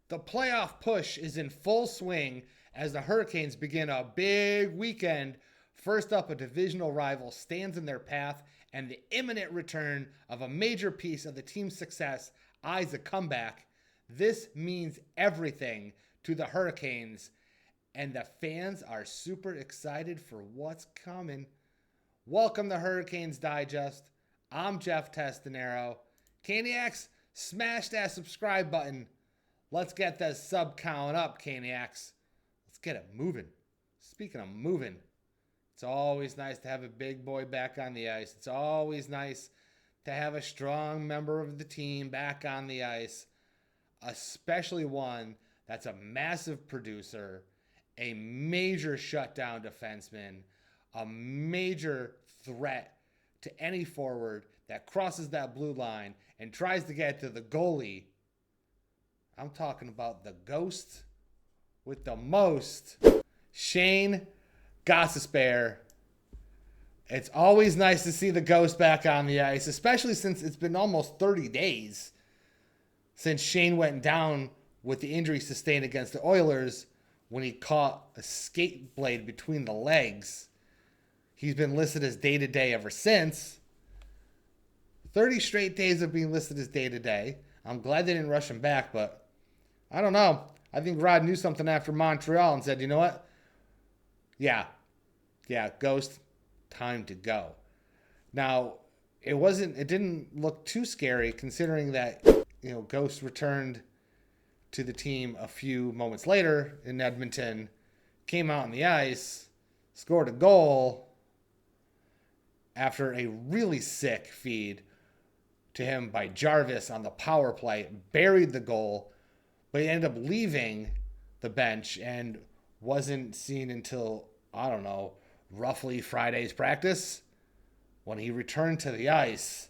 The playoff push is in full swing as the Hurricanes begin a big weekend. First up, a divisional rival stands in their path, and the imminent return of a major piece of the team's success eyes a comeback. This means everything to the Hurricanes, and the fans are super excited for what's coming. Welcome to Hurricanes Digest. I'm Jeff Testanero. Caniacs, smash that subscribe button. Let's get the sub count up, Caniacs. Let's get it moving. Speaking of moving, it's always nice to have a big boy back on the ice. It's always nice to have a strong member of the team back on the ice, especially one that's a massive producer, a major shutdown defenseman, a major threat to any forward that crosses that blue line and tries to get to the goalie. I'm talking about the ghost with the most, Shane Gostisbehere. It's always nice to see the ghost back on the ice, especially since it's been almost 30 days since Shane went down with the injury sustained against the Oilers when he caught a skate blade between the legs. He's been listed as day-to-day ever since. 30 straight days of being listed as day-to-day. I'm glad they didn't rush him back, but I don't know. I think Rod knew something after Montreal and said, you know what? Yeah, Ghost, time to go. Now, it didn't look too scary considering that, Ghost returned to the team a few moments later in Edmonton, came out on the ice, scored a goal after a really sick feed to him by Jarvis on the power play, buried the goal, but he ended up leaving the bench and wasn't seen until, roughly Friday's practice when he returned to the ice.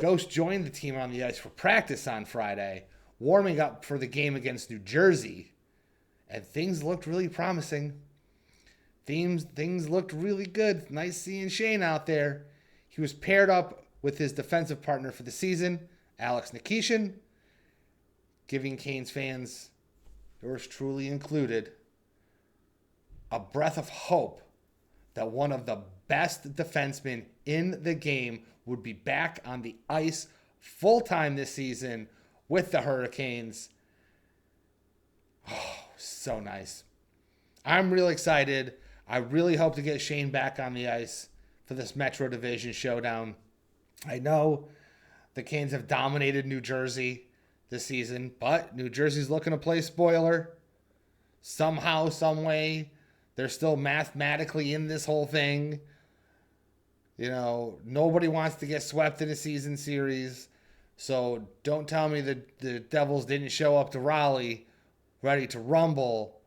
Ghost joined the team on the ice for practice on Friday, warming up for the game against New Jersey, and things looked really promising. Things looked really good. Nice seeing Shane out there. He was paired up with his defensive partner for the season, Alex Nikishin, giving Canes fans, yours truly included, a breath of hope that one of the best defensemen in the game would be back on the ice full-time this season with the Hurricanes. Oh, so nice. I'm really excited. I really hope to get Shane back on the ice for this Metro Division showdown. I know the Canes have dominated New Jersey this season, but New Jersey's looking to play spoiler. Somehow, some way, they're still mathematically in this whole thing. Nobody wants to get swept in a season series. So don't tell me that the Devils didn't show up to Raleigh ready to rumble.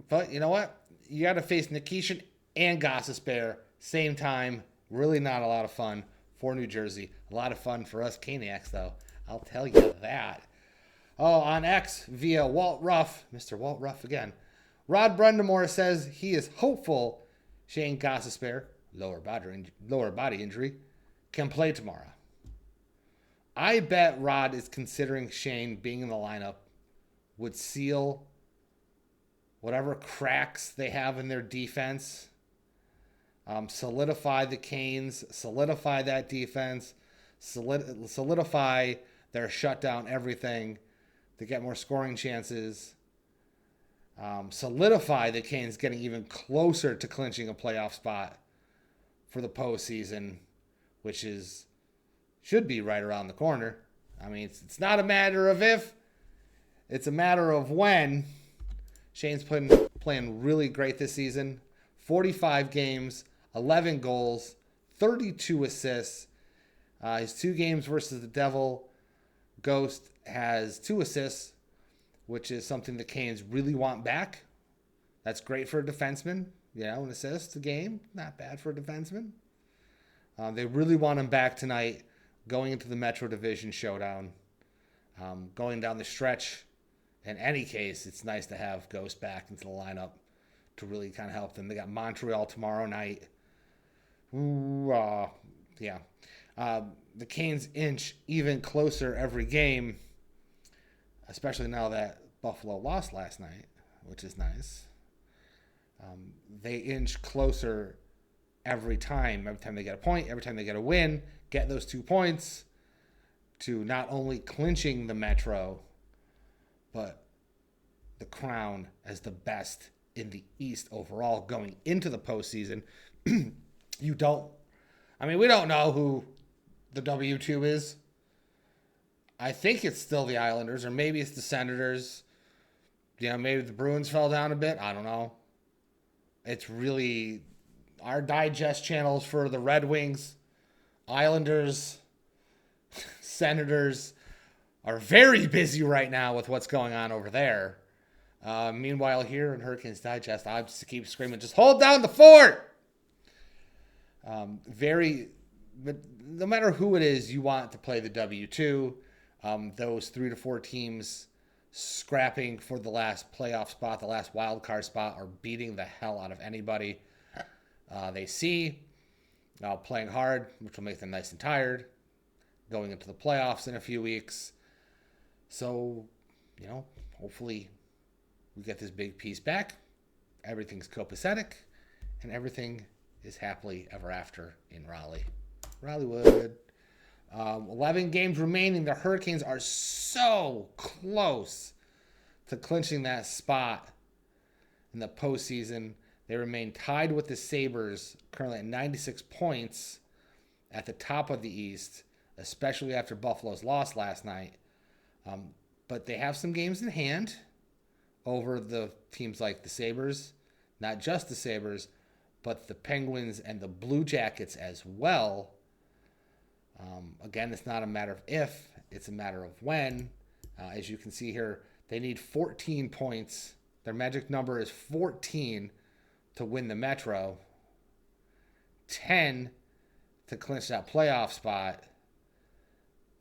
But you know what? You got to face Nikishin and Gostisbehere same time. Really not a lot of fun for New Jersey. A lot of fun for us Caniacs, though. I'll tell you that. Oh, on X via Walt Ruff, Mr. Walt Ruff again. Rod Brind'Amour says he is hopeful Shane Gostisbehere, lower body injury, can play tomorrow. I bet Rod is considering Shane being in the lineup would seal whatever cracks they have in their defense, solidify the Canes, solidify that defense, solidify their shutdown everything to get more scoring chances, solidify the Canes getting even closer to clinching a playoff spot for the postseason, which should be right around the corner. I mean, it's not a matter of if, it's a matter of when. Shane's playing really great this season. 45 games, 11 goals, 32 assists. His 2 games versus the Devil, Ghost has 2 assists, which is something the Canes really want back. That's great for a defenseman. An assist a game, not bad for a defenseman. They really want him back tonight, going into the Metro Division showdown. Going down the stretch, in any case, it's nice to have Ghost back into the lineup to really kind of help them. They got Montreal tomorrow night. The Canes inch even closer every game, especially now that Buffalo lost last night, which is nice. They inch closer every time they get a point, every time they get a win, get those 2 points to not only clinching the Metro, but the crown as the best in the East overall going into the postseason. We don't know who the W2 is. I think it's still the Islanders, or maybe it's the Senators. Maybe the Bruins fell down a bit. I don't know. It's really our digest channels for the Red Wings, Islanders, Senators are very busy right now with what's going on over there. Meanwhile, here in Hurricanes Digest, I just keep screaming, just hold down the fort! No matter who it is, you want to play the W2. Those 3 to 4 teams scrapping for the last playoff spot, the last wild card spot, are beating the hell out of anybody they see. Playing hard, which will make them nice and tired, going into the playoffs in a few weeks. So, hopefully we get this big piece back. Everything's copacetic, and everything is happily ever after in Raleigh. Raleighwood. 11 games remaining. The Hurricanes are so close to clinching that spot in the postseason. They remain tied with the Sabres, currently at 96 points at the top of the East, especially after Buffalo's loss last night. But they have some games in hand over the teams like the Sabres, not just the Sabres, but the Penguins and the Blue Jackets as well. Again, it's not a matter of if, it's a matter of when. As you can see here, they need 14 points. Their magic number is 14 to win the Metro, 10 to clinch that playoff spot.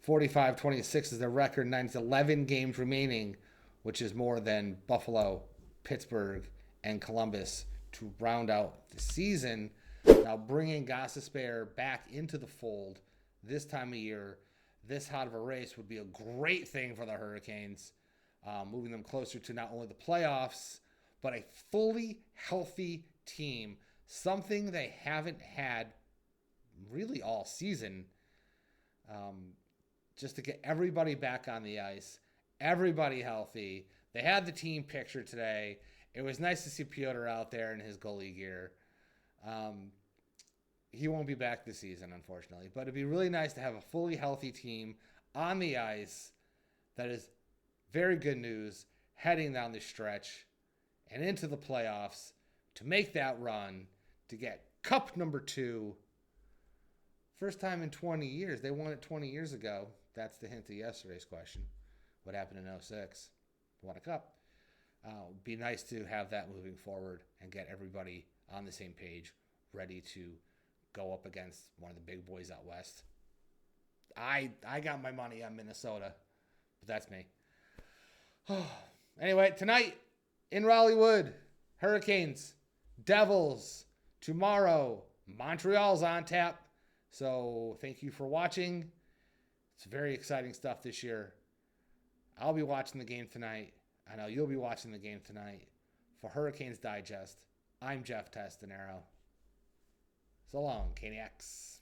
45-26 is their record, 11 games remaining, which is more than Buffalo, Pittsburgh, and Columbus to round out the season. Now, bringing Gostisbehere back into the fold this time of year, this hot of a race, would be a great thing for the Hurricanes, moving them closer to not only the playoffs, but a fully healthy team, something they haven't had really all season. Just to get everybody back on the ice, everybody healthy. They had the team picture today. It was nice to see Piotr out there in his goalie gear. He won't be back this season, unfortunately, but it'd be really nice to have a fully healthy team on the ice. That is very good news heading down the stretch and into the playoffs to make that run to get cup number 2. First time in 20 years. They won it 20 years ago. That's the hint to yesterday's question. What happened in 2006? Won a cup. Be nice to have that moving forward and get everybody on the same page, ready to go up against one of the big boys out west. I got my money on Minnesota, but that's me. Anyway, tonight in Raleighwood, Hurricanes, Devils. Tomorrow, Montreal's on tap. So thank you for watching. It's very exciting stuff this year. I'll be watching the game tonight. I know you'll be watching the game tonight. For Hurricanes Digest, I'm Jeff Testanero. So long, Caniacs.